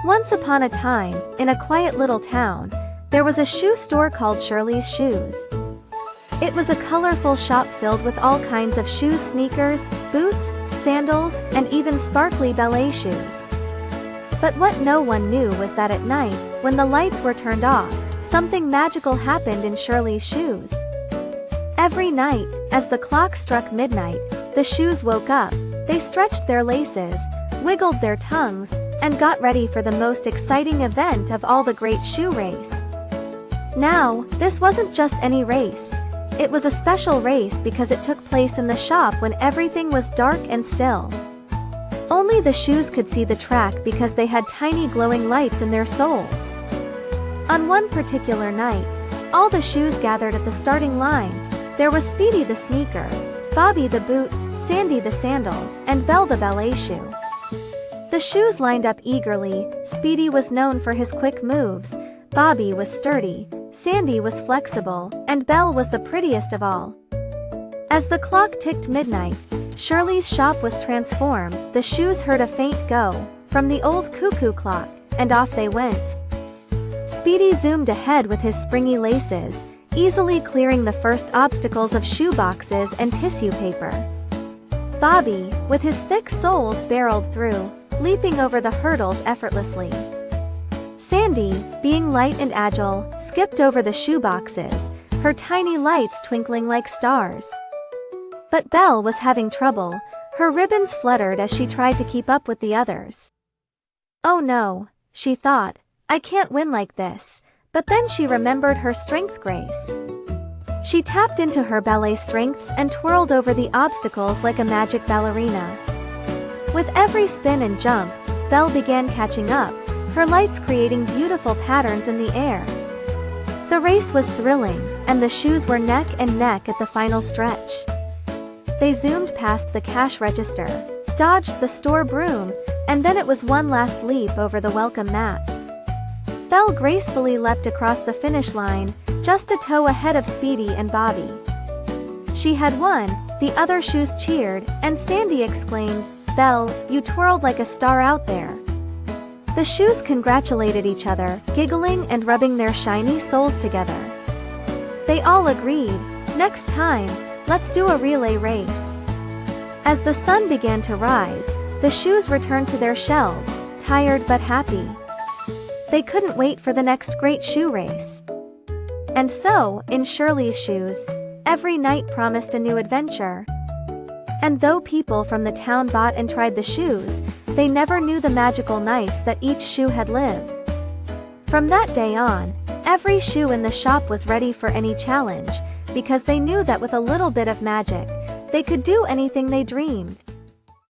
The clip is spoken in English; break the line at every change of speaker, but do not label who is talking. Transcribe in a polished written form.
Once upon a time, in a quiet little town, there was a shoe store called Shirley's Shoes. It was a colorful shop filled with all kinds of shoes, sneakers, boots, sandals, and even sparkly ballet shoes. But what no one knew was that at night, when the lights were turned off, something magical happened in Shirley's Shoes. Every night, as the clock struck midnight, the shoes woke up, they stretched their laces, wiggled their tongues, and got ready for the most exciting event of all, the Great Shoe Race. Now, this wasn't just any race. It was a special race because it took place in the shop when everything was dark and still. Only the shoes could see the track because they had tiny glowing lights in their soles. On one particular night, all the shoes gathered at the starting line. There was Speedy the sneaker, Bobby the boot, Sandy the sandal, and Belle the ballet shoe. The shoes lined up eagerly. Speedy was known for his quick moves, Bobby was sturdy, Sandy was flexible, and Belle was the prettiest of all. As the clock ticked midnight, Shirley's shop was transformed. The shoes heard a faint go from the old cuckoo clock, and off they went. Speedy zoomed ahead with his springy laces, easily clearing the first obstacles of shoe boxes and tissue paper. Bobby, with his thick soles, barreled through, leaping over the hurdles effortlessly. Sandy, being light and agile, skipped over the shoe boxes, her tiny lights twinkling like stars. But Belle was having trouble. Her ribbons fluttered as she tried to keep up with the others. "Oh no," she thought, "I can't win like this." But then she remembered her strength grace. She tapped into her ballet strengths and twirled over the obstacles like a magic ballerina. With every spin and jump, Belle began catching up, her lights creating beautiful patterns in the air. The race was thrilling, and the shoes were neck and neck at the final stretch. They zoomed past the cash register, dodged the store broom, and then it was one last leap over the welcome mat. Belle gracefully leapt across the finish line, just a toe ahead of Speedy and Bobby. She had won, the other shoes cheered, and Sandy exclaimed, "Belle, you twirled like a star out there." The shoes congratulated each other, giggling and rubbing their shiny soles together. They all agreed, "Next time, let's do a relay race." As the sun began to rise, the shoes returned to their shelves, tired but happy. They couldn't wait for the next great shoe race. And so, in Shirley's Shoes, every night promised a new adventure. And though people from the town bought and tried the shoes, they never knew the magical nights that each shoe had lived. From that day on, every shoe in the shop was ready for any challenge, because they knew that with a little bit of magic, they could do anything they dreamed.